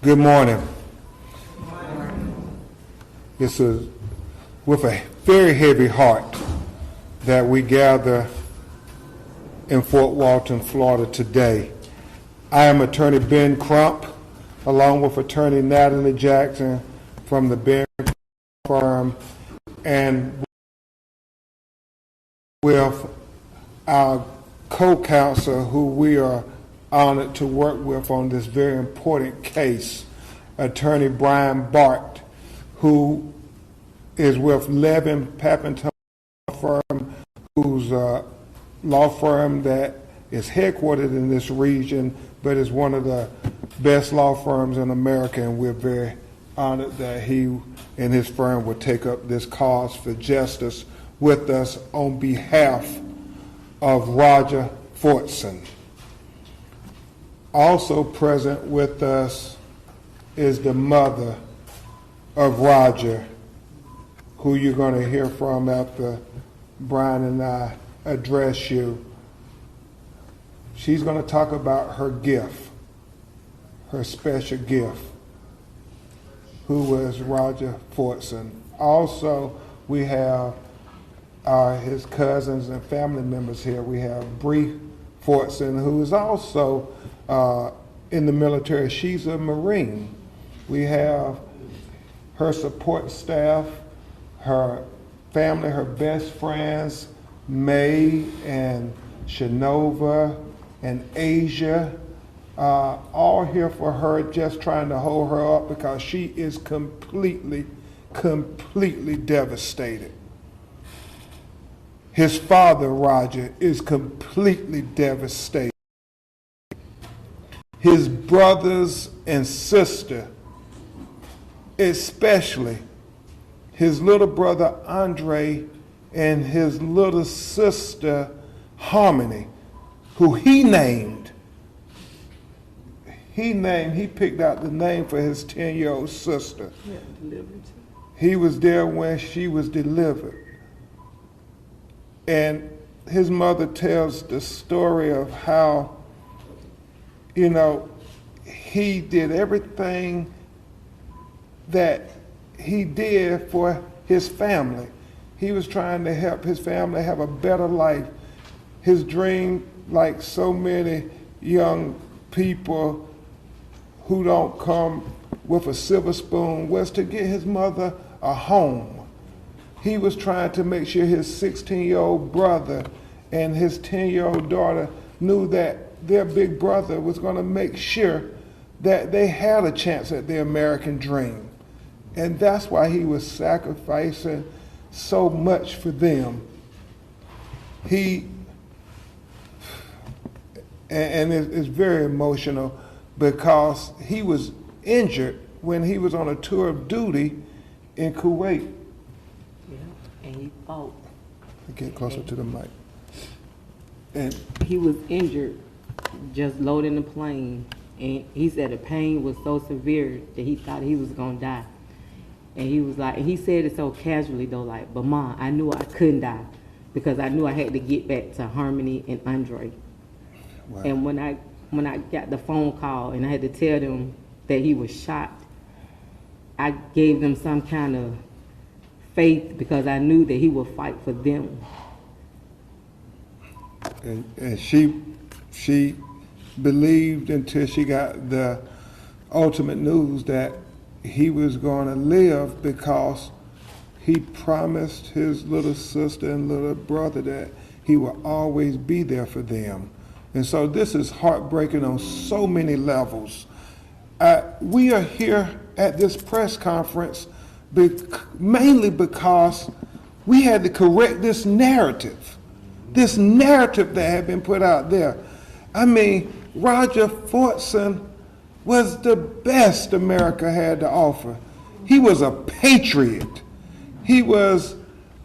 Good morning. This is with a very heavy heart that we gather in Fort Walton, Florida today. I am Attorney Ben Crump, along with Attorney Natalie Jackson from the Ben Crump firm, and with our co-counsel who we are honored to work with on this very important case, Attorney Brian Bart, who is with Levin Pappenton firm, whose law firm that is headquartered in this region, but is one of the best law firms in America, and we're very honored that he and his firm will take up this cause for justice with us on behalf of Roger Fortson. Also present with us is the mother of Roger, who you're going to hear from after Brian and I address you. She's going to talk about her gift, her special gift, who was Roger Fortson. Also, we have his cousins and family members here. We have Bree Fortson, who is also in the military. She's a Marine. We have her support staff, her family, her best friends, May and Shanova and Asia, all here for her, just trying to hold her up because she is completely devastated. His father, Roger, is completely devastated. His brothers and sister, especially his little brother Andre and his little sister Harmony, who he picked out the name for his 10-year-old sister. He was there when she was delivered. And his mother tells the story of how, he did everything that he did for his family. He was trying to help his family have a better life. His dream, like so many young people who don't come with a silver spoon, was to get his mother a home. He was trying to make sure his 16-year-old brother and his 10-year-old daughter knew that their big brother was going to make sure that they had a chance at the American dream. And that's why he was sacrificing so much for them. And it's very emotional because he was injured when he was on a tour of duty in Kuwait. Yeah, and he fought. Get closer to the mic. And he was injured just loading the plane, and he said the pain was so severe that he thought he was gonna die. And he was like, and he said it so casually though, like, but Mom, I knew I couldn't die because I knew I had to get back to Harmony and Andre. Wow. And when I got the phone call and I had to tell them that he was shot, I gave them some kind of faith because I knew that he would fight for them. And she believed until she got the ultimate news that he was going to live because he promised his little sister and little brother that he would always be there for them. And so this is heartbreaking on so many levels. We are here at this press conference mainly because we had to correct this narrative that had been put out there. I mean, Roger Fortson was the best America had to offer. He was a patriot. He was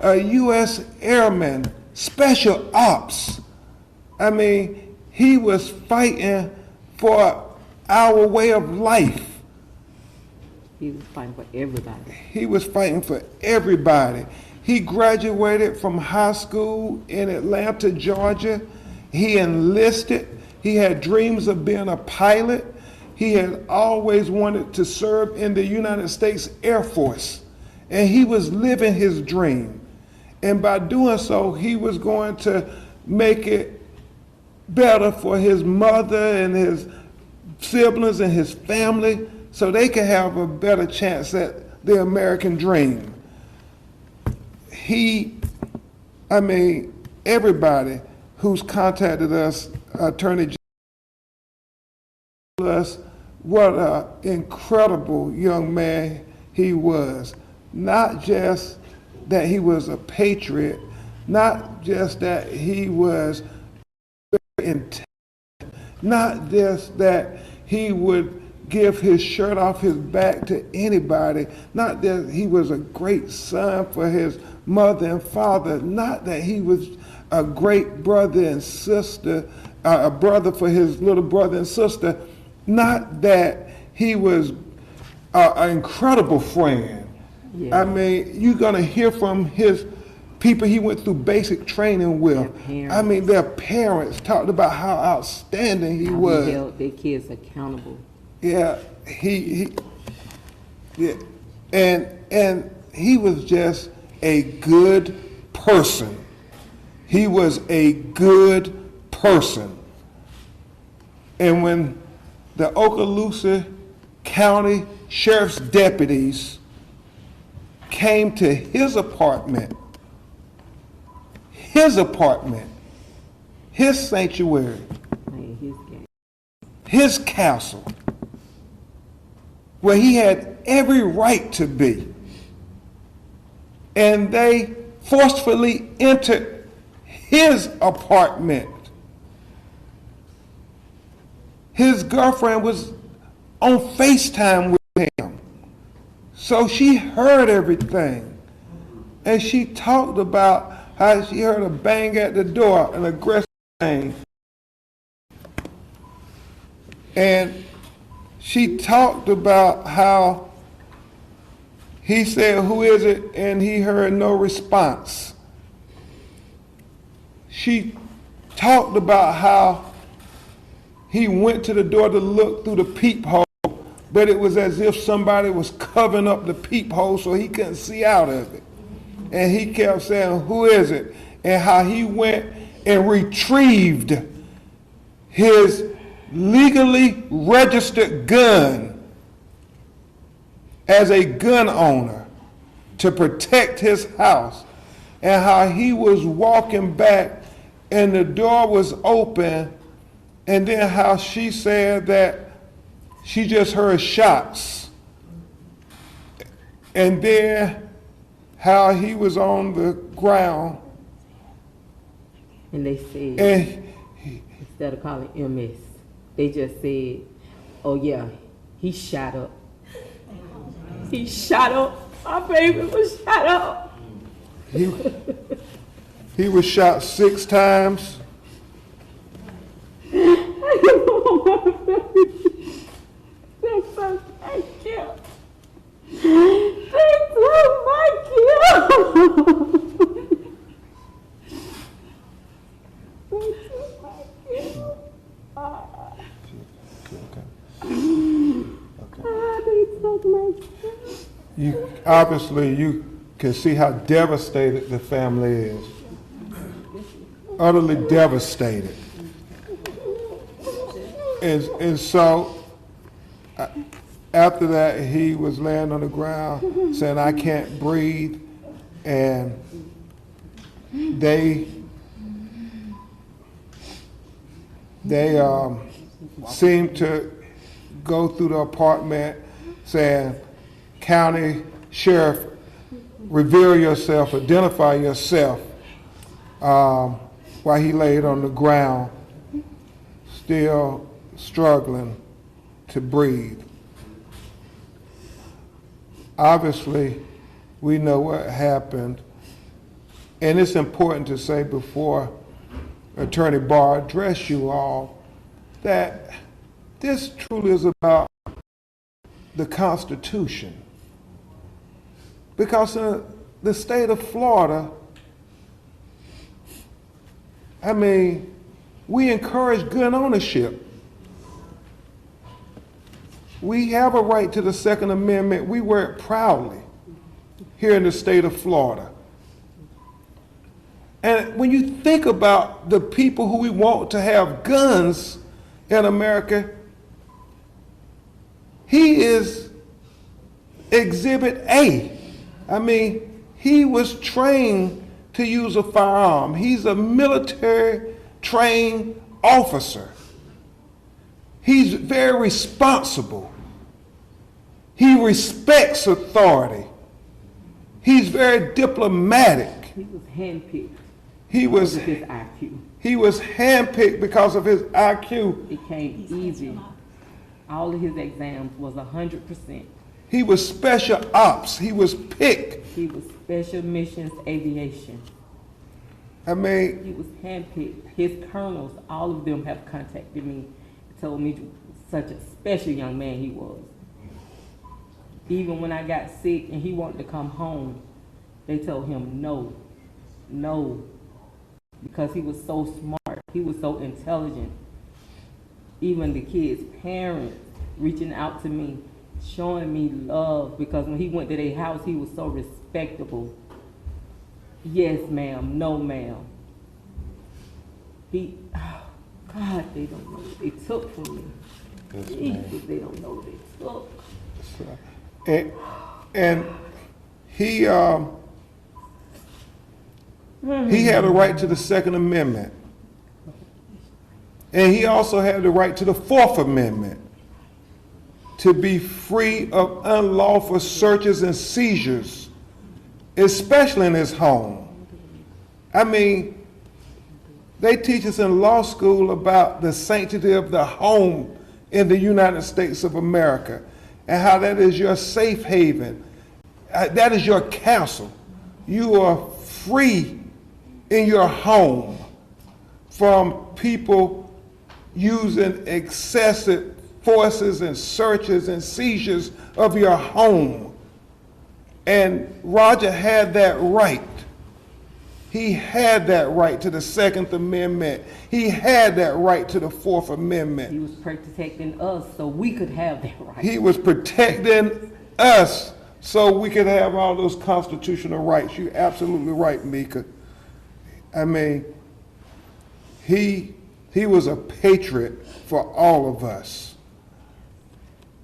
a U.S. Airman, Special Ops. I mean, he was fighting for our way of life. He was fighting for everybody. He was fighting for everybody. He graduated from high school in Atlanta, Georgia. He enlisted. He had dreams of being a pilot. he had always wanted to serve in the United States Air Force, and he was living his dream. And by doing so, he was going to make it better for his mother and his siblings and his family so they could have a better chance at the American dream. Everybody who's contacted us, Attorney General, us what an incredible young man he was. Not just that he was a patriot, not just that he was intelligent, not just that he would give his shirt off his back to anybody, not that he was a great son for his mother and father, not that he was a great brother and sister, a brother for his little brother and sister, not that he was an incredible friend. Yeah. I mean, you're going to hear from his people he went through basic training with. Their parents talked about how outstanding he was. He held their kids accountable. Yeah, and he was just a good person. He was a good person. And when the Okaloosa County Sheriff's deputies came to his apartment, his sanctuary, his castle, where he had every right to be, and they forcefully entered his apartment. His girlfriend was on FaceTime with him, so she heard everything, and she talked about how she heard a bang at the door, an aggressive bang, and she talked about how he said, "Who is it?" and he heard no response. She talked about how he went to the door to look through the peephole, but it was as if somebody was covering up the peephole so he couldn't see out of it. And he kept saying, "Who is it?" And how he went and retrieved his legally registered gun as a gun owner to protect his house, and how he was walking back and the door was open, and then how she said that she just heard shots, and then how he was on the ground. And they said, instead of calling MS, they just said, "Oh yeah, he shot up. He shot up. My baby was shot up." He was shot 6 times. Obviously, you can see how devastated the family is. Utterly devastated. And so, after that, he was laying on the ground saying, "I can't breathe." And they seemed to go through the apartment saying, "County Sheriff, reveal yourself, identify yourself," while he laid on the ground, still struggling to breathe. Obviously, we know what happened, and it's important to say before Attorney Barr address you all that this truly is about the Constitution. Because in the state of Florida, we encourage gun ownership. We have a right to the Second Amendment. We wear it proudly here in the state of Florida. And when you think about the people who we want to have guns in America, he is Exhibit A. I mean, he was trained to use a firearm. He's a military trained officer. He's very responsible. He respects authority. He's very diplomatic. He was handpicked. He was because of his IQ. He was handpicked because of his IQ. It came easy. All of his exams was 100%. He was special ops. He was picked. He was special missions aviation. I mean, He was handpicked. His colonels, all of them have contacted me, told me such a special young man he was. Even when I got sick and he wanted to come home, they told him no, because he was so smart. He was so intelligent. Even the kids' parents reaching out to me, showing me love, because when he went to their house, he was so respectable. Yes, ma'am. No, ma'am. God, they don't know what they took from me. Yes, Jesus, they don't know what they took. and he had a right to the Second Amendment. And he also had the right to the Fourth Amendment, to be free of unlawful searches and seizures, especially in his home. I mean, they teach us in law school about the sanctity of the home in the United States of America and how that is your safe haven. That is your castle. You are free in your home from people using excessive forces and searches and seizures of your home. And Roger had that right. He had that right to the Second Amendment. He had that right to the Fourth Amendment. He was protecting us so we could have that right. He was protecting us so we could have all those constitutional rights. You're absolutely right, Mika. I mean, he was a patriot for all of us.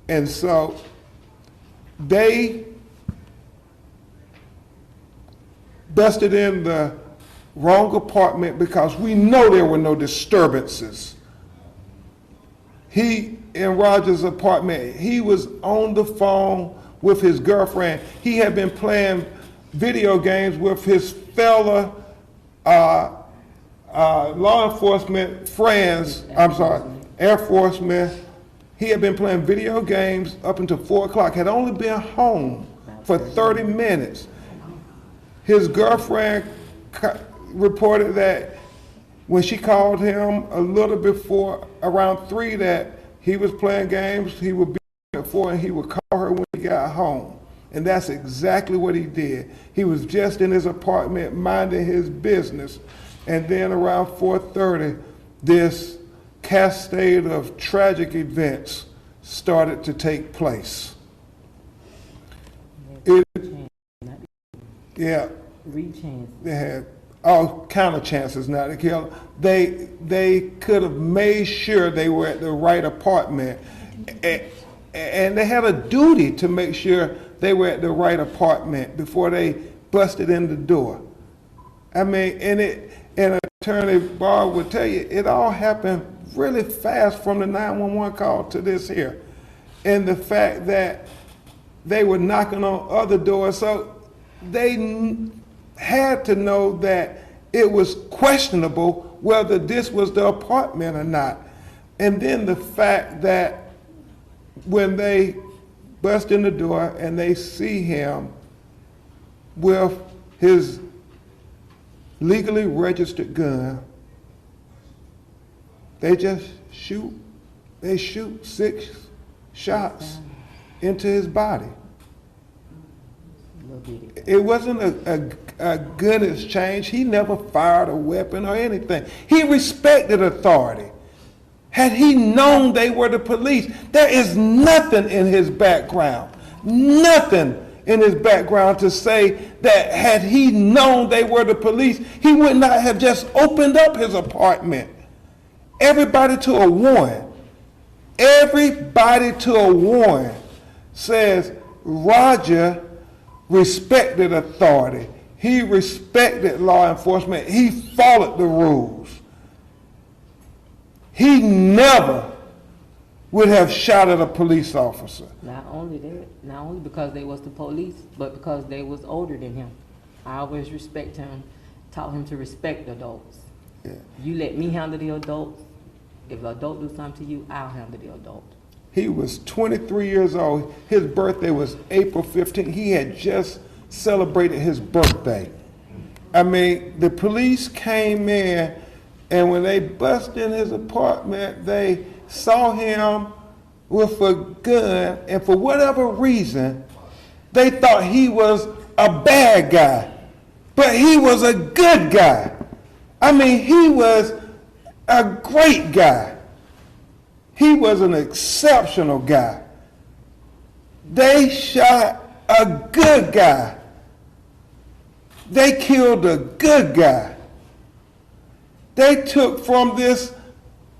And so they busted in the wrong apartment because we know there were no disturbances. He, in Roger's apartment, he was on the phone with his girlfriend. He had been playing video games with his fellow law enforcement friends, Air Force men. He had been playing video games up until 4 o'clock, had only been home for 30 minutes. His girlfriend reported that when she called him a little before, around 3, that he was playing games, he would be at 4 and he would call her when he got home. And that's exactly what he did. He was just in his apartment minding his business. And then around 4:30, this cascade of tragic events started to take place. Yeah, they had all kind of chances not to kill. They could have made sure they were at the right apartment, and they had a duty to make sure they were at the right apartment before they busted in the door. I mean, and Attorney Barr would tell you, it all happened really fast from the 911 call to this here. And the fact that they were knocking on other doors, so they had to know that it was questionable whether this was the apartment or not. And then the fact that when they bust in the door and they see him with his legally registered gun, they just shoot 6 shots into his body. It wasn't a gun exchange. He never fired a weapon or anything. He respected authority. Had he known they were the police, there is nothing in his background, nothing in his background to say that had he known they were the police, he would not have just opened up his apartment. Everybody to a warrant says Roger respected authority. He respected law enforcement. He followed the rules. He never would have shot at a police officer. Not only because they was the police, but because they was older than him. I always respect him, taught him to respect adults. Yeah. You let me handle the adults. If an adult do something to you, I'll handle the adult. He was 23 years old. His birthday was April 15th. He had just celebrated his birthday. I mean, the police came in, and when they busted in his apartment, they saw him with a gun, and for whatever reason, they thought he was a bad guy. But he was a good guy. I mean, he was a great guy. He was an exceptional guy. They shot a good guy. They killed a good guy. They took from this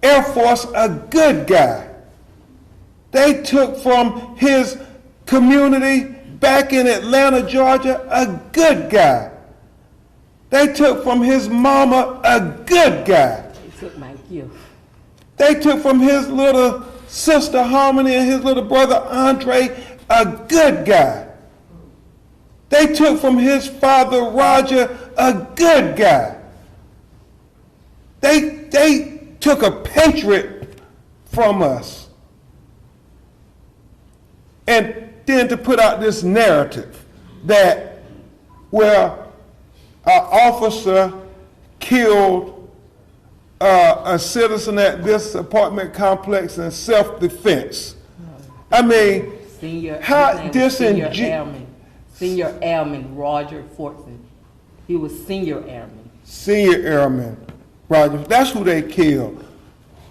Air Force a good guy. They took from his community back in Atlanta, Georgia, a good guy. They took from his mama a good guy. They took my gift. They took from his little sister Harmony and his little brother Andre a good guy. They took from his father Roger a good guy. They took a patriot from us. And then to put out this narrative that, well, an officer killed a citizen at this apartment complex in self-defense. I mean, Senior Airman Roger Fortson. He was Senior Airman. Senior Airman Roger. That's who they killed.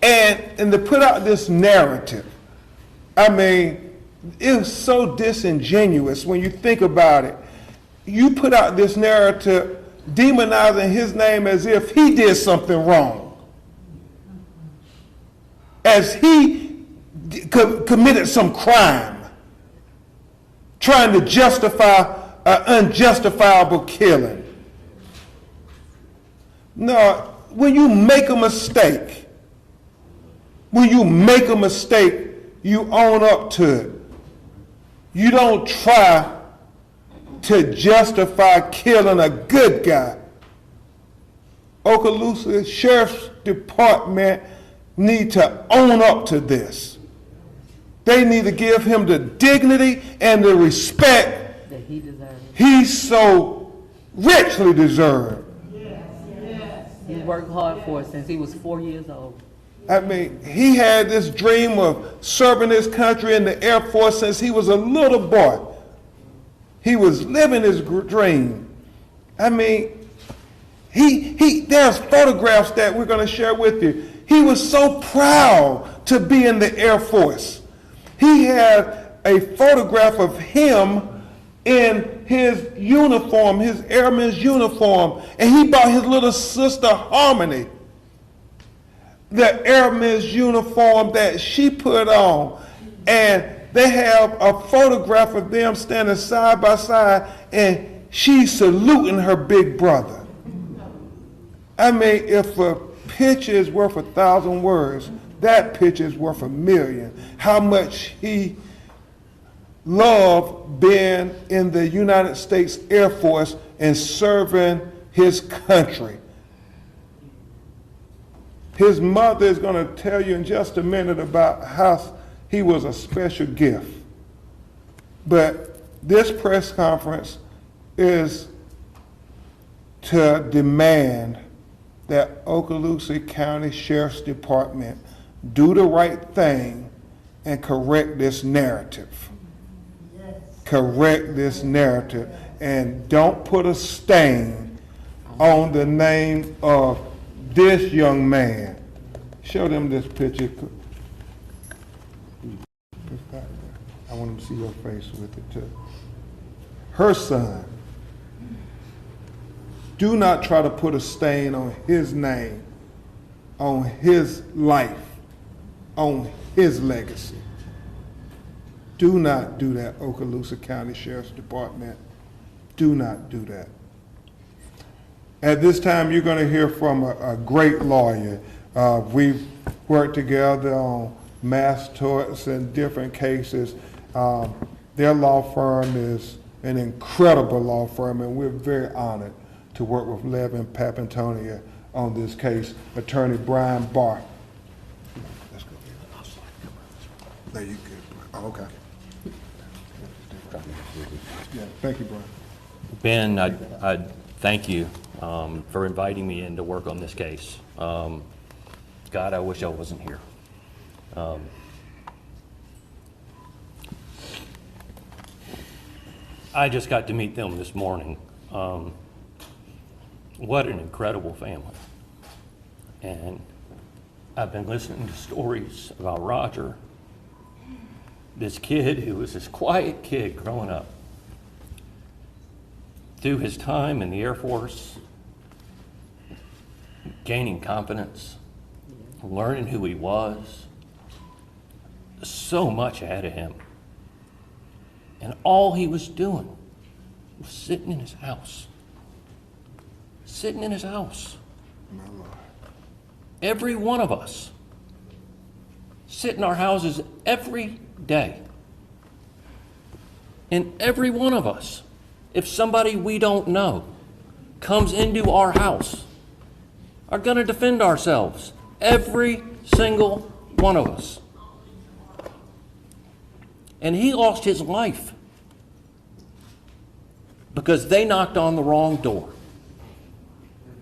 And to put out this narrative, I mean, it was so disingenuous when you think about it. You put out this narrative demonizing his name as if he did something wrong. As he committed some crime, trying to justify an unjustifiable killing. No, when you make a mistake, you own up to it. You don't try to justify killing a good guy. Okaloosa Sheriff's Department need to own up to this. They need to give him the dignity and the respect that he deserves. He so richly deserved. Yes. He worked hard for it since he was 4 years old. I mean, he had this dream of serving his country in the Air Force since he was a little boy. He was living his dream. I mean, there's photographs that we're going to share with you. He was so proud to be in the Air Force. He had a photograph of him in his uniform, his airman's uniform, and he bought his little sister Harmony the airman's uniform that she put on, and they have a photograph of them standing side by side, and she's saluting her big brother. I mean, if a picture is worth 1,000 words, that picture is worth 1,000,000. How much he loved being in the United States Air Force and serving his country. His mother is going to tell you in just a minute about how he was a special gift. But this press conference is to demand that Okaloosa County Sheriff's Department do the right thing and correct this narrative. Yes. Correct this narrative. And don't put a stain on the name of this young man, show them this picture. I want them to see your face with it too. Her son. Do not try to put a stain on his name, on his life, on his legacy. Do not do that, Okaloosa County Sheriff's Department. Do not do that. At this time, you're going to hear from a great lawyer. We've worked together on mass torts and different cases. Their law firm is an incredible law firm, and we're very honored to work with Levin Papantonia on this case. Attorney Brian Barr. Let's go. There you go. Oh, okay. Yeah, thank you, Brian. Ben, I thank you for inviting me in to work on this case. God, I wish I wasn't here. I just got to meet them this morning. What an incredible family. And I've been listening to stories about Roger, this kid who was this quiet kid growing up. Through his time in the Air Force, gaining confidence, learning who he was, so much ahead of him. And all he was doing was sitting in his house. Sitting in his house. My Lord. Every one of us sit in our houses every day. And every one of us, if somebody we don't know comes into our house, are going to defend ourselves. Every single one of us. And he lost his life because they knocked on the wrong door.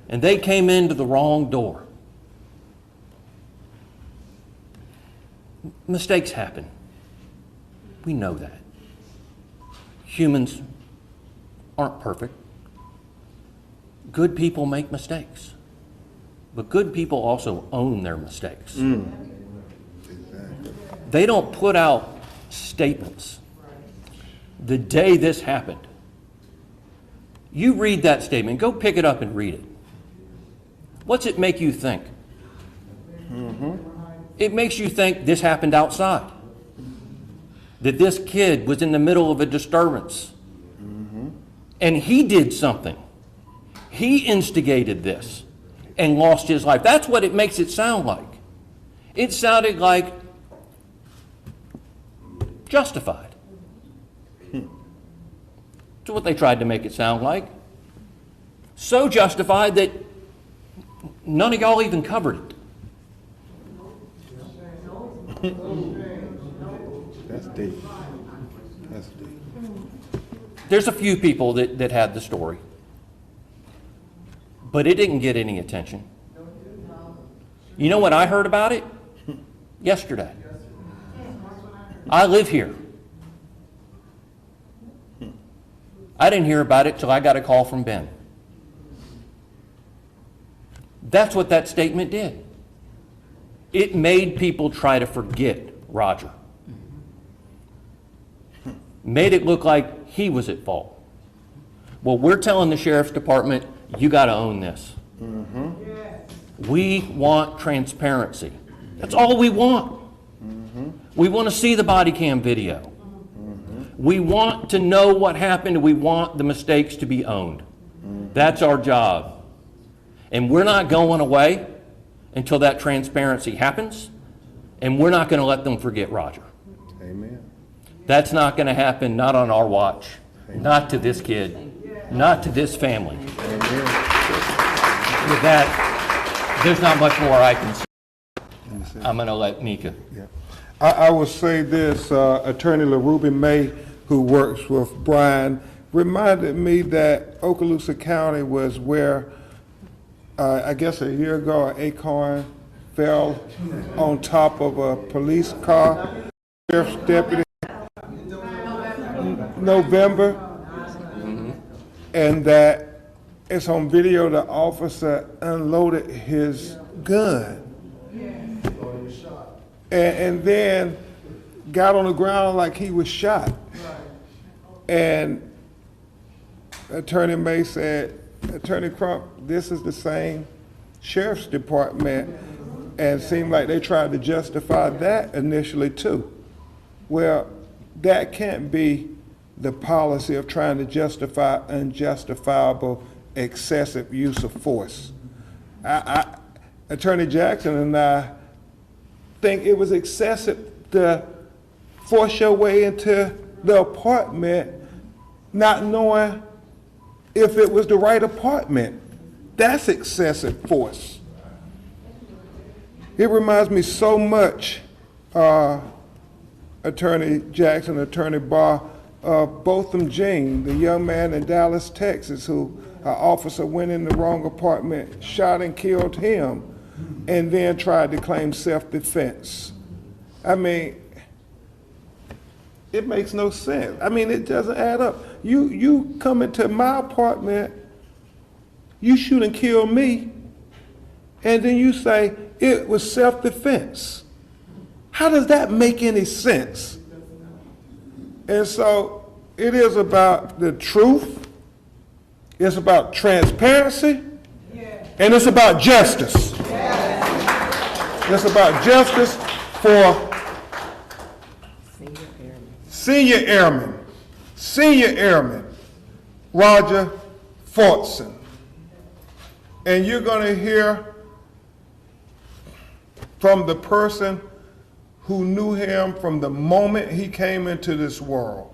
And they came into the wrong door. Mistakes happen. We know that. Humans aren't perfect. Good people make mistakes. But good people also own their mistakes. They don't put out statements. The day this happened, you read that statement, go pick it up and read it. What's it make you think? It makes you think this happened outside. That this kid was in the middle of a disturbance. And he did something. He instigated this and lost his life. That's what it makes it sound like. It sounded like justified. That's what they tried to make it sound like. So justified that none of y'all even covered it. That's deep. That's deep. There's a few people that had the story, but it didn't get any attention. You know when I heard about it? Yesterday. I live here. I didn't hear about it till I got a call from Ben. That's what that statement did. It made people try to forget Roger. Made it look like he was at fault. Well, we're telling the sheriff's department, you got to own this. We want transparency. That's all we want. We want to see the body cam video. We want to know what happened. We want the mistakes to be owned. That's our job. And we're not going away until that transparency happens. And we're not going to let them forget Roger. Amen. That's not going to happen, not on our watch, not to this kid, not to this family. Amen. With that, there's not much more I can say. I'm going to let Mika. Yeah. I will say this, Attorney LaRuby May, who works with Brian, reminded me that Okaloosa County was where, I guess a year ago, an acorn fell on top of a police car, sheriff's deputy, November, and that it's on video the officer unloaded his gun and then got on the ground like he was shot. And Attorney May said, Attorney Crump, this is the same sheriff's department, and it seemed like they tried to justify that initially too. Well, that can't be the policy of trying to justify unjustifiable excessive use of force. Attorney Jackson and I think it was excessive to force your way into the apartment not knowing if it was the right apartment. That's excessive force. It reminds me so much, Attorney Jackson, Attorney Barr, Botham Jean, the young man in Dallas, Texas, who an officer went in the wrong apartment, shot and killed him, and then tried to claim self-defense. I mean, it makes no sense. I mean, it doesn't add up. You come into my apartment, you shoot and kill me, and then you say it was self-defense. How does that make any sense? And so it is about the truth, it's about transparency, and it's about justice. It's about justice for Senior Airman Roger Fortson. And you're going to hear from the person who knew him from the moment he came into this world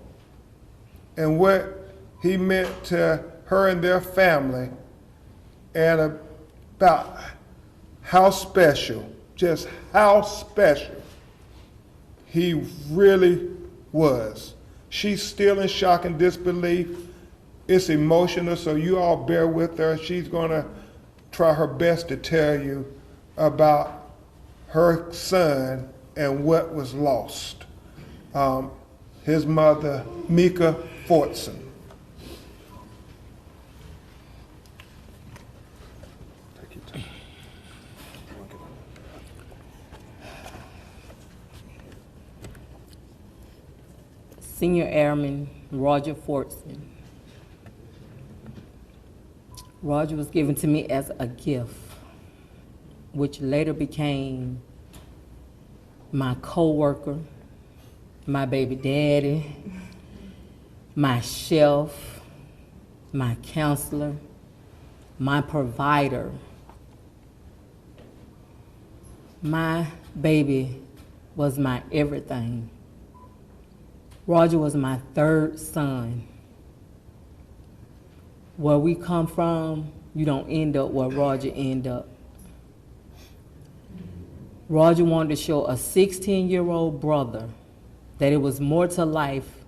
and what he meant to her and their family, and about how special, just how special he really was. She's still in shock and disbelief. It's emotional, so you all bear with her. She's gonna try her best to tell you about her son and what was lost. His mother, Mika Fortson. Senior Airman Roger Fortson. Roger was given to me as a gift, which later became my co-worker, my baby daddy, my chef, my counselor, my provider. My baby was my everything. Roger was my third son. Where we come from, you don't end up where Roger ended up. Roger wanted to show a 16-year-old brother that it was more to life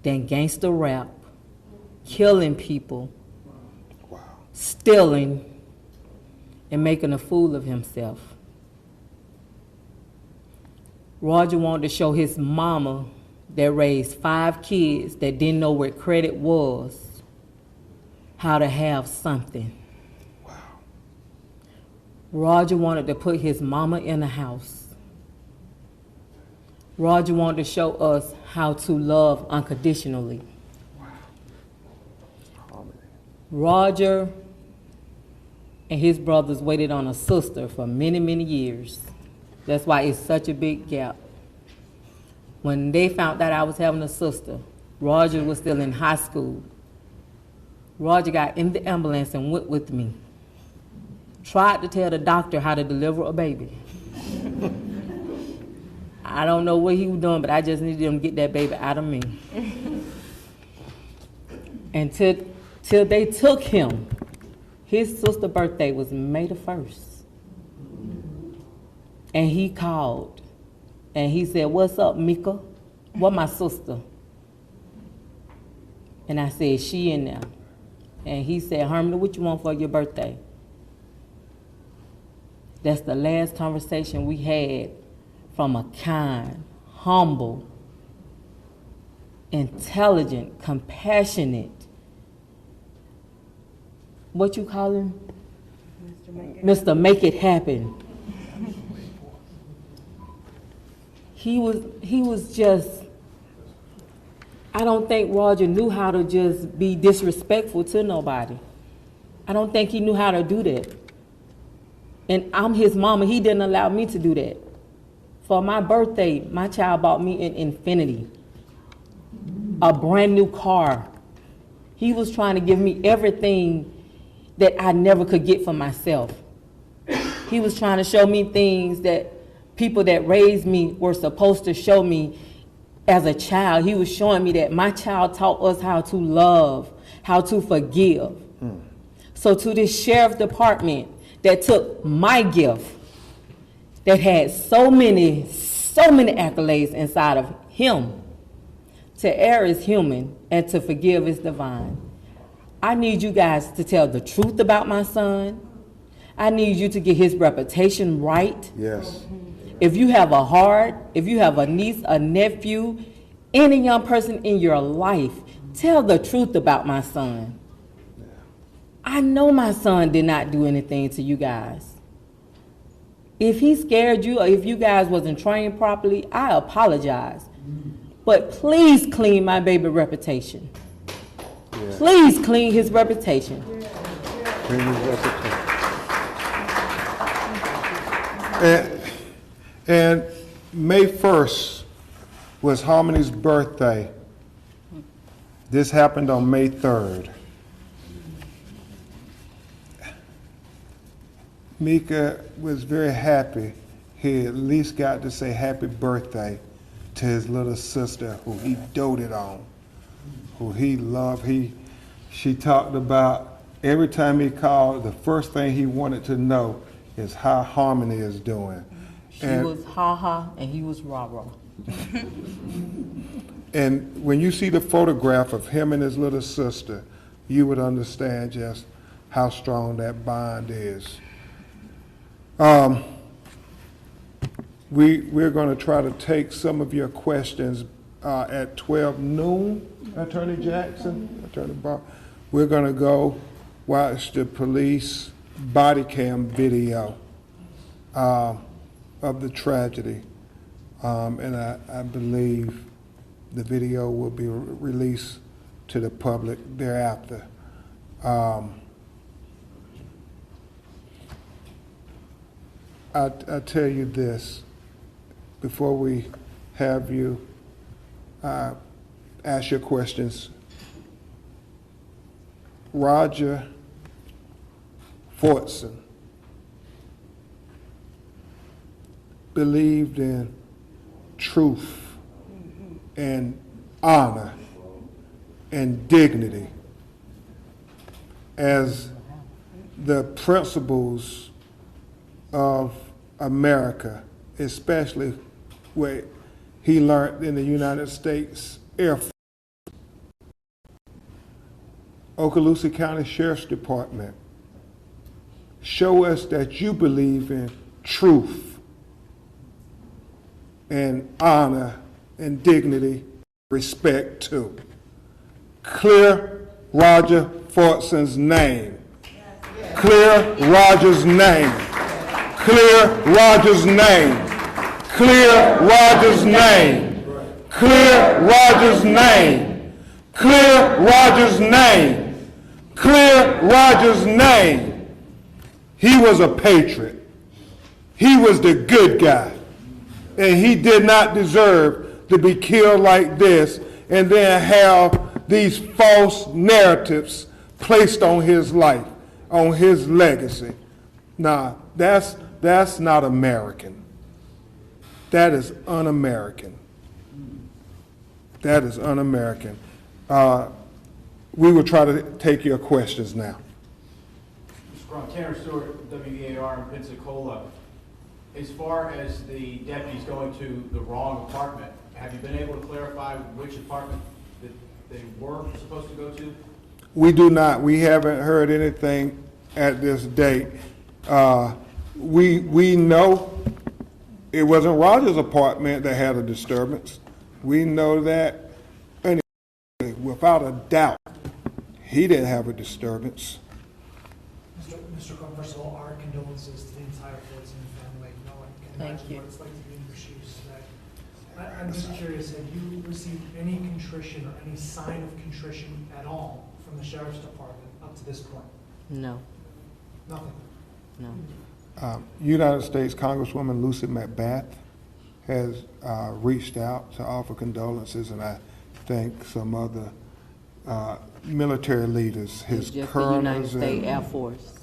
than gangster rap, killing people, stealing, and making a fool of himself. Roger wanted to show his mama that raised 5 kids that didn't know what credit was, how to have something. Wow. Roger wanted to put his mama in a house. Roger wanted to show us how to love unconditionally. Wow. Roger and his brothers waited on a sister for many, many years. That's why it's such a big gap. When they found out I was having a sister, Roger was still in high school. Roger got in the ambulance and went with me. Tried to tell the doctor how to deliver a baby. I don't know what he was doing, but I just needed him to get that baby out of me. And till they took him, his sister's birthday was May the 1st. And he called. And he said, "What's up, Mika? What my sister?" And I said, "She in there." And he said, "Herman, what you want for your birthday?" That's the last conversation we had from a kind, humble, intelligent, compassionate, what you call him? Mr. Make It Happen. he was just, I don't think Roger knew how to just be disrespectful to nobody. I don't think he knew how to do that. And I'm his mama, he didn't allow me to do that. For my birthday, my child bought me an Infinity, a brand new car. He was trying to give me everything that I never could get for myself. He was trying to show me things that people that raised me were supposed to show me as a child. He was showing me that my child taught us how to love, how to forgive. So to this sheriff department that took my gift, that had so many accolades inside of him, to err is human and to forgive is divine. I need you guys to tell the truth about my son. I need you to get his reputation right. Yes. If you have a heart, if you have a niece, a nephew, any young person in your life, tell the truth about my son. I know my son did not do anything to you guys. If he scared you or if you guys wasn't trained properly, I apologize. But please clean my baby reputation. Yeah. Please clean his reputation. Clean his reputation. And May 1st was Harmony's birthday. This happened on May 3rd. Mika was very happy. He at least got to say happy birthday to his little sister who he doted on, who he loved. She talked about every time he called, the first thing he wanted to know is how Harmony is doing. She was ha-ha and he was rah-rah. And when you see the photograph of him and his little sister, you would understand just how strong that bond is. We're going to try to take some of your questions at 12 noon, Attorney Jackson, Attorney Bob. We're going to go watch the police body cam video of the tragedy. And I believe the video will be released to the public thereafter. I tell you this, before we have you ask your questions. Roger Fortson believed in truth and honor and dignity as the principles of America, especially what he learned in the United States Air Force. Okaloosa County Sheriff's Department, show us that you believe in truth and honor and dignity, respect too. Clear Roger Fortson's name. Clear Roger's name. Clear Roger's name. Clear Roger's name. Clear Roger's name. Clear Roger's name. Clear Roger's name. He was a patriot. He was the good guy. And he did not deserve to be killed like this and then have these false narratives placed on his life, on his legacy. Nah, that's not American. That is un-American. That is un-American. We will try to take your questions now. Mr. Crump, Tanner Stewart, WKRG in Pensacola. As far as the deputies going to the wrong apartment, have you been able to clarify which apartment that they were supposed to go to? We do not. We haven't heard anything at this date. We know it wasn't Roger's apartment that had a disturbance. We know that without a doubt, he didn't have a disturbance. Mr. Crump, first of all, our condolences to the entire Fortson family. No one can imagine what it's like to be in your shoes today. I'm just curious, have you received any contrition or any sign of contrition at all from the sheriff's department up to this point? No, Nothing? no. United States Congresswoman Lucy McBath has reached out to offer condolences, and I think some other military leaders, his Just the United colonels States Air and Force.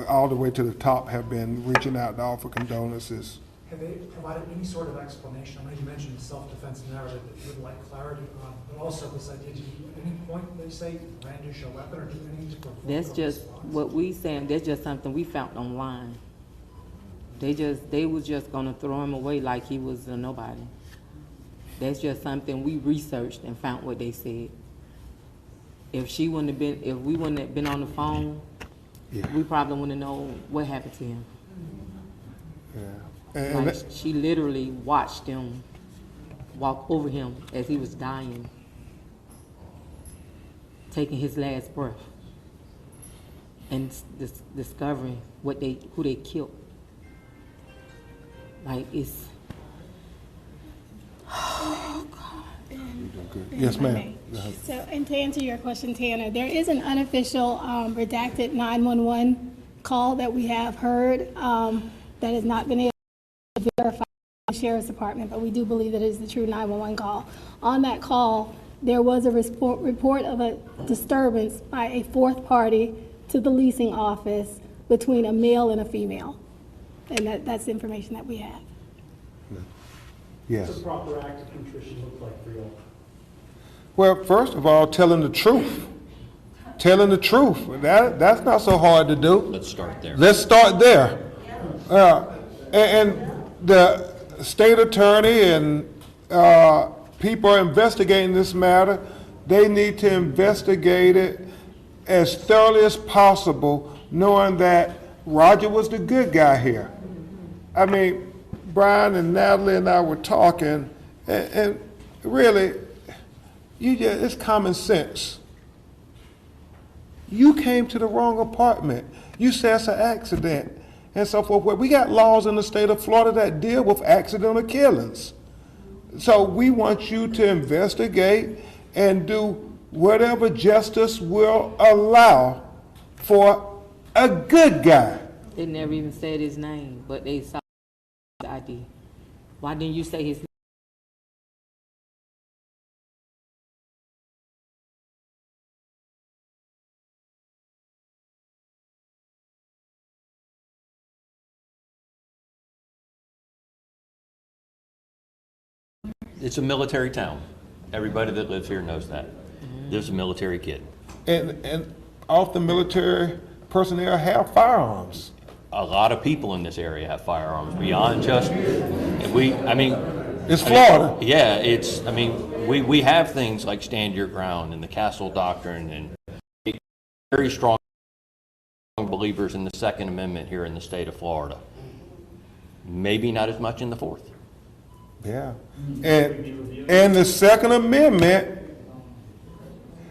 all the way to the top have been reaching out to offer condolences. Have they provided any sort of explanation? I know you mentioned the self-defense narrative that you would like clarity on, but also this idea, did you at any point they say brandish a weapon or do anything to provoke That's a just response? what we saying, that's just something we found online. They was just gonna throw him away like he was a nobody. That's just something we researched and found what they said. If we wouldn't have been on the phone, Yeah. we probably wouldn't have known what happened to him. Yeah. And Like, she literally watched him walk over him as he was dying, taking his last breath, and discovering who they killed. Like, it's, yes, If I ma'am. may. Go ahead. So, and to answer your question, Tanner, there is an unofficial redacted 911 call that we have heard that has not been able to verify by the Sheriff's Department, but we do believe that it is the true 911 call. On that call, there was a report of a disturbance by a fourth party to the leasing office between a male and a female. And that's the information that we have. Yes. What's a proper act of contrition look like for you? Well, first of all, telling the truth. Telling the truth. That's not so hard to do. Let's start there. Let's start there. And the state attorney and people investigating this matter, they need to investigate it as thoroughly as possible, knowing that Roger was the good guy here. I mean, Brian and Natalie and I were talking, and really, it's common sense. You came to the wrong apartment. You said it's an accident and so forth. Well, we got laws in the state of Florida that deal with accidental killings. So we want you to investigate and do whatever justice will allow for a good guy. they never even said his name, but they saw his ID. Why didn't you say his name? It's a military town. Everybody that lives here knows that. There's a military kid. And often military personnel have firearms. A lot of people in this area have firearms beyond just, It's Florida. Yeah, we have things like stand your ground and the castle doctrine and very strong believers in the Second Amendment here in the state of Florida. Maybe not as much in the Fourth. Yeah. And the Second Amendment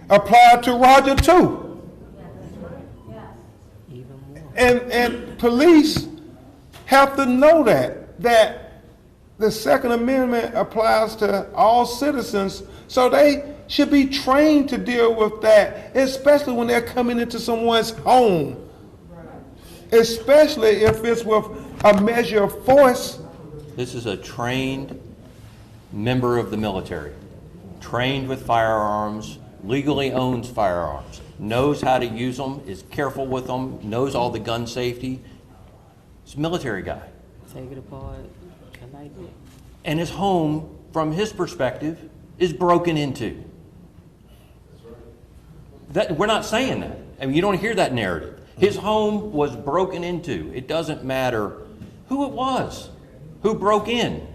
applied to Roger too. Even more. And police have to know that the Second Amendment applies to all citizens, so they should be trained to deal with that, especially when they're coming into someone's home. Especially if it's with a measure of force. This is a trained member of the military, trained with firearms, legally owns firearms, knows how to use them, is careful with them, knows all the gun safety. He's a military guy. Take it apart. I like it. And his home, from his perspective, is broken into. We're not saying that. I mean, you don't hear that narrative. His home was broken into. It doesn't matter who it was, who broke in.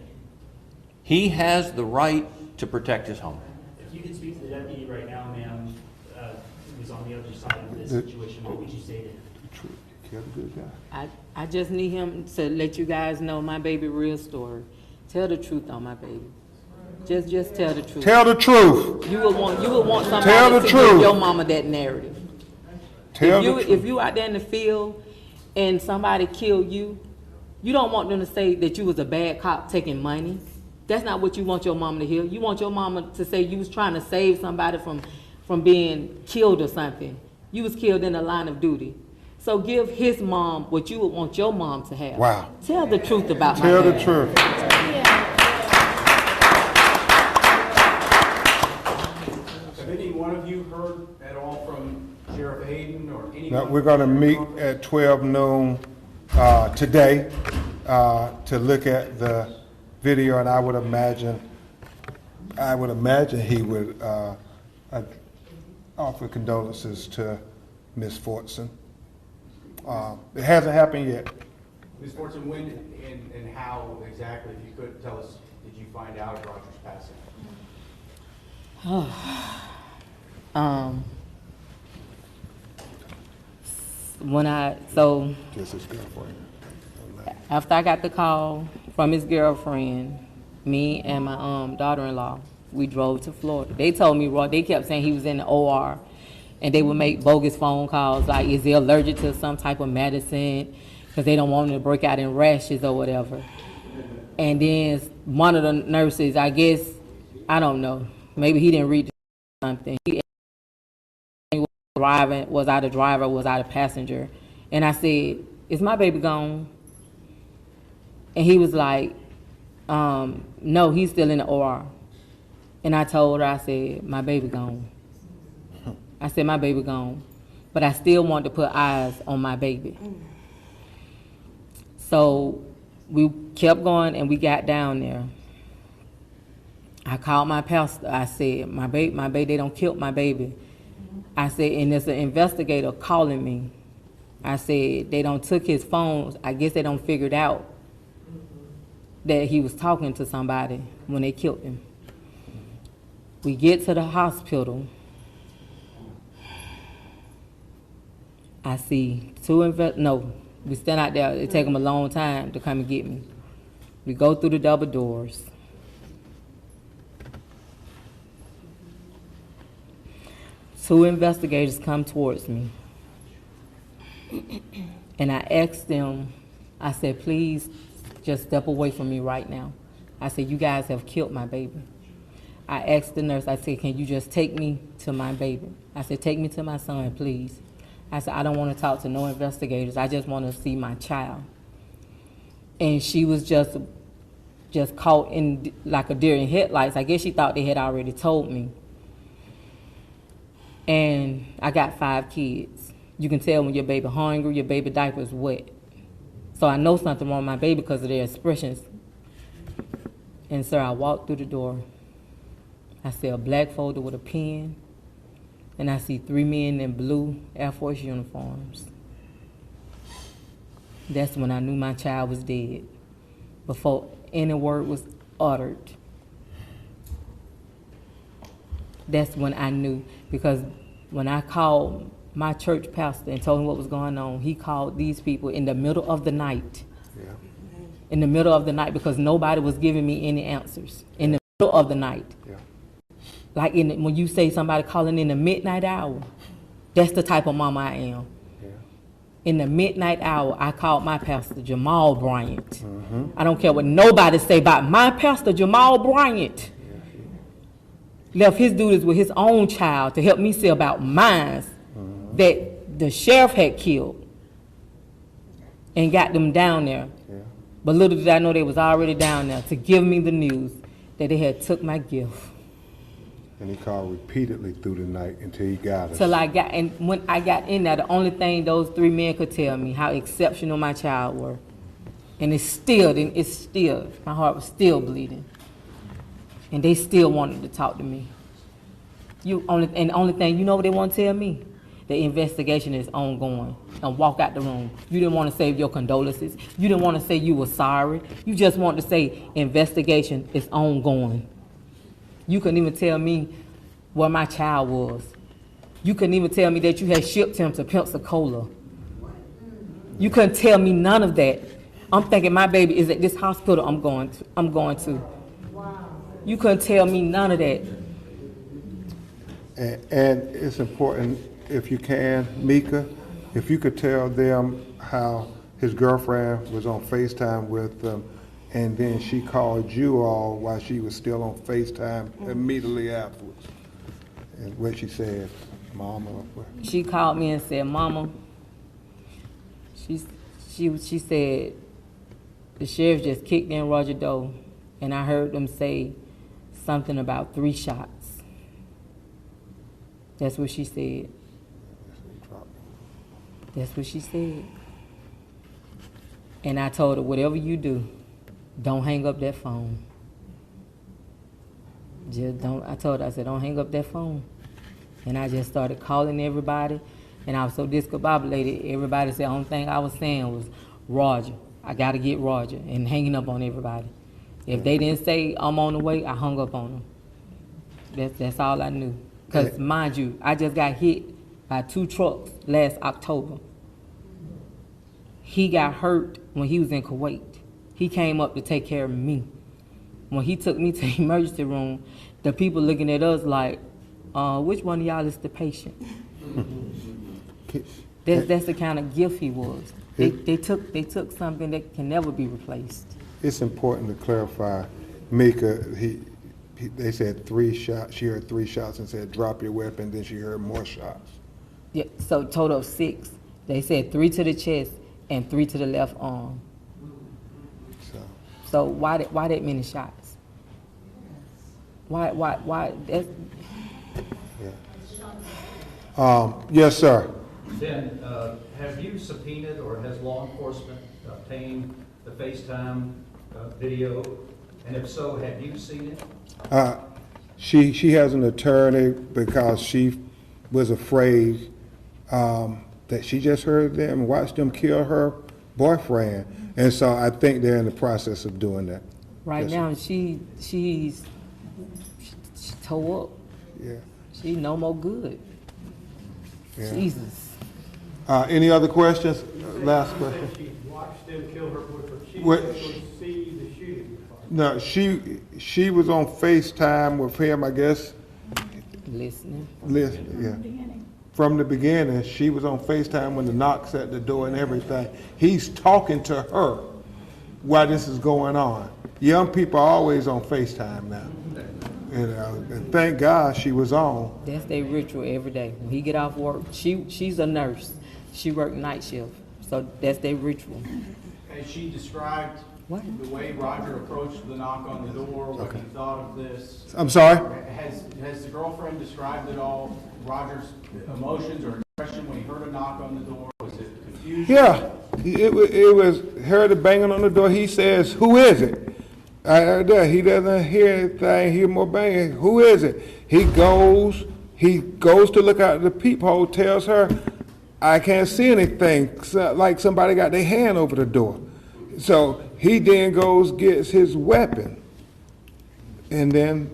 He has the right to protect his home. If you could speak to the deputy right now, ma'am, who's on the other side of this situation, what would you say to him? Kill the good guy. I just need him to let you guys know my baby real story. Tell the truth on my baby. Just tell the truth. Tell the truth. You would want Tell somebody the to truth. give your mama that narrative. Tell the If truth. you out there in the field and somebody killed you, you don't want them to say that you was a bad cop taking money. That's not what you want your mama to hear. You want your mama to say you was trying to save somebody from being killed or something. You was killed in the line of duty. So give his mom what you would want your mom to have. Wow. Tell the truth about my Tell the dad. truth. Have any one of you heard at all from Sheriff Hayden or anyone? Now, we're gonna meet at 12 noon, today, to look at the video, and I would imagine he would, offer condolences to Ms. Fortson. It hasn't happened yet. Ms. Fortson, when and how exactly, if you could tell us, did you find out of Roger's passing? Just his girlfriend. After I got the call from his girlfriend, me and my daughter-in-law, we drove to Florida. They told me, they kept saying he was in the OR, and they would make bogus phone calls, like, is he allergic to some type of medicine, because they don't want him to break out in rashes or whatever. And then one of the nurses, I guess, I don't know, maybe he didn't read something. He was driving, was I the driver, was I the passenger? And I said, is my baby gone? And he was like, no, he's still in the OR. And I told her, I said, my baby gone. I said, my baby gone. But I still wanted to put eyes on my baby. So we kept going and we got down there. I called my pastor. I said, my baby, they don't kill my baby. I said, and there's an investigator calling me. I said, they don't took his phones. I guess they don't figured out that he was talking to somebody when they killed him. We get to the hospital. I see we stand out there. It take them a long time to come and get me. We go through the double doors. Two investigators come towards me. And I asked them, I said, please just step away from me right now. I said, you guys have killed my baby. I asked the nurse, I said, can you just take me to my baby? I said, take me to my son, please. I said, I don't want to talk to no investigators. I just want to see my child. And she was just caught in like a deer in headlights. I guess she thought they had already told me. And I got 5 kids. You can tell when your baby hungry, your baby diaper is wet. So I know something wrong with my baby because of their expressions. And sir, I walked through the door. I see a black folder with a pen, and I see 3 men in blue Air Force uniforms. That's when I knew my child was dead, before any word was uttered. That's when I knew, because when I called my church pastor and told him what was going on, he called these people in the middle of the night. Yeah. In the middle of the night, because nobody was giving me any answers. In the middle of the night. Yeah. Like when you say somebody calling in the midnight hour, that's the type of mama I am. Yeah. In the midnight hour, I called my pastor, Jamal Bryant. I don't care what nobody say about my pastor, Jamal Bryant. Left his duties with his own child to help me see about mine that the sheriff had killed and got them down there. Yeah. But little did I know they was already down there to give me the news that they had took my gift. And he called repeatedly through the night until he got us. And when I got in there, the only thing those 3 men could tell me how exceptional my child were. And it's still, my heart was still bleeding. And they still wanted to talk to me. The only thing, you know what they want to tell me? The investigation is ongoing. And walk out the room. You didn't want to say your condolences. You didn't want to say you were sorry. You just wanted to say investigation is ongoing. You couldn't even tell me where my child was. You couldn't even tell me that you had shipped him to Pensacola. You couldn't tell me none of that. I'm thinking my baby is at this hospital I'm going to. You couldn't tell me none of that. And it's important, if you can, Mika, if you could tell them how his girlfriend was on FaceTime with them and then she called you all while she was still on FaceTime immediately afterwards. And what she said, Mama, what? She called me and said, Mama, she said, the sheriff just kicked in Roger door, and I heard them say something about 3 shots. That's what she said. That's what she said. And I told her, whatever you do, don't hang up that phone. Just don't, I told her, I said, don't hang up that phone. And I just started calling everybody, and I was so discombobulated. Everybody said, the only thing I was saying was, Roger, I gotta get Roger, and hanging up on everybody. If they didn't say I'm on the way, I hung up on them. That's all I knew. Because mind you, I just got hit by 2 trucks last October. He got hurt when he was in Kuwait. He came up to take care of me. When he took me to the emergency room, the people looking at us like, which one of y'all is the patient? That's the kind of gift he was. They took something that can never be replaced. It's important to clarify, Mika, they said 3 shots, she heard 3 shots and said, drop your weapon, then she heard more shots. Yeah, so total of 6. They said 3 to the chest and 3 to the left arm. So why that many shots? Why that's... Yeah. Yes, sir. Ben, have you subpoenaed or has law enforcement obtained the FaceTime video? And if so, have you seen it? She has an attorney because she was afraid that she just heard them and watched them kill her boyfriend. And so I think they're in the process of doing that. Right now, she's tore up. Yeah. She no more good. Yeah. Jesus. Any other questions? Last question. She watched them kill her boyfriend. She What- didn't actually see the shooting. No, she was on FaceTime with him, I guess. Listening. Listen, yeah. From the beginning, she was on FaceTime when the knocks at the door and everything. He's talking to her while this is going on. Young people are always on FaceTime now. You know, and thank God she was on. That's their ritual every day. When he get off work, she's a nurse. She worked night shift. So that's their ritual. Has she described What? the way Roger approached the knock on the door, what he thought of this? I'm sorry? Has the girlfriend described at all Roger's emotions or expression when he heard a knock on the door? Was it confusion? Yeah, it was heard the banging on the door. He says, "Who is it?" He doesn't hear anything, hear more banging. Who is it? He goes to look out the peephole, tells her, I can't see anything, like somebody got their hand over the door. So he then goes, gets his weapon, and then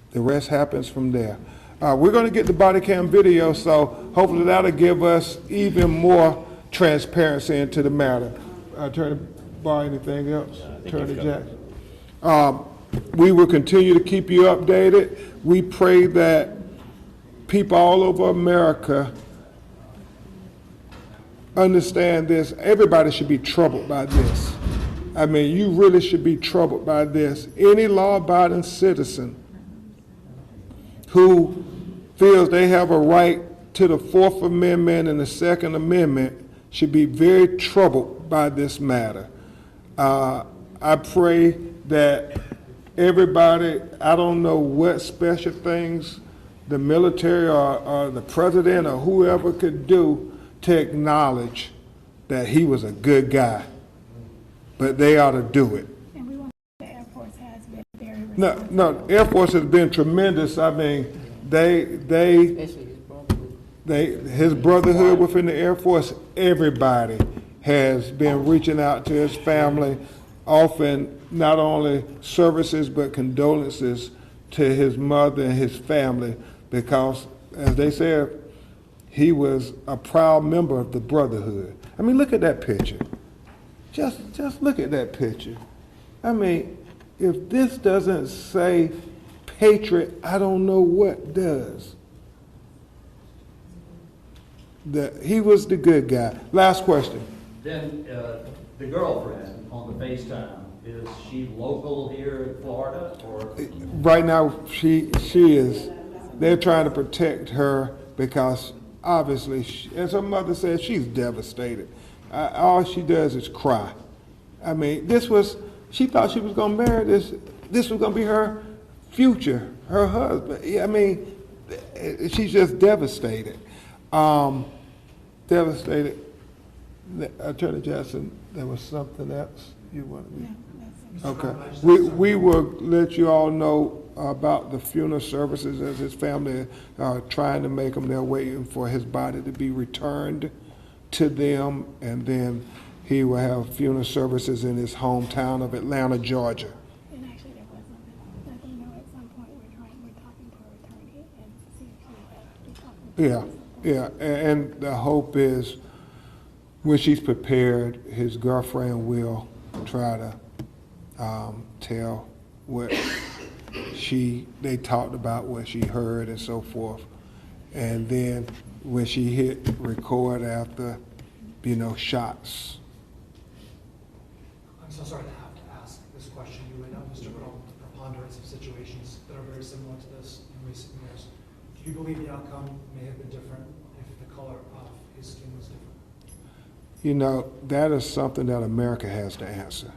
the rest happens from there. We're going to get the body cam video, so hopefully that'll give us even more transparency into the matter. Attorney Barr, anything else? Attorney Jackson? We will continue to keep you updated. We pray that people all over America understand this. Everybody should be troubled by this. I mean, you really should be troubled by this. Any law-abiding citizen who feels they have a right to the Fourth Amendment and the Second Amendment should be very troubled by this matter. I pray that everybody, I don't know what special things the military or the president or whoever could do to acknowledge that he was a good guy, but they ought to do it. And we want to say the Air Force has been very No, Air Force has been tremendous. I mean, Especially his brotherhood. his brotherhood within the Air Force, everybody has been reaching out to his family, offering not only services but condolences to his mother and his family, because, as they said, he was a proud member of the brotherhood. I mean, look at that picture. Just look at that picture. I mean, if this doesn't say patriot, I don't know what does. He was the good guy. Last question. Then the girlfriend on the FaceTime, Is she local here in Florida, or? Right now, she is, they're trying to protect her because obviously, as her mother said, she's devastated. All she does is cry. I mean, she thought she was gonna marry this was gonna be her future, her husband. I mean, she's just devastated. Devastated. Attorney Jackson, there was something else you wanted me? Okay. We will let you all know about the funeral services as his family are trying to make them. They're waiting for his body to be returned to them, and then he will have funeral services in his hometown of Atlanta, Georgia. And actually, there was something, let them know at some point, we're talking to her attorney and see if she will be talking to her. Yeah, and the hope is when she's prepared, his girlfriend will try to tell what they talked about, what she heard and so forth. And then when she hit record after, shots. I'm so sorry to have to ask this question. You laid out, Mr. Goodall, the preponderance of situations that are very similar to this in recent years. Do you believe the outcome may have been different if the color of his skin was different? That is something that America has to answer.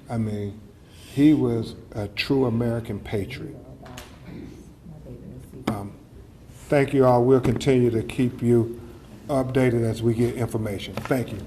I mean, he was a true American patriot. Thank you all. We'll continue to keep you updated as we get information. Thank you.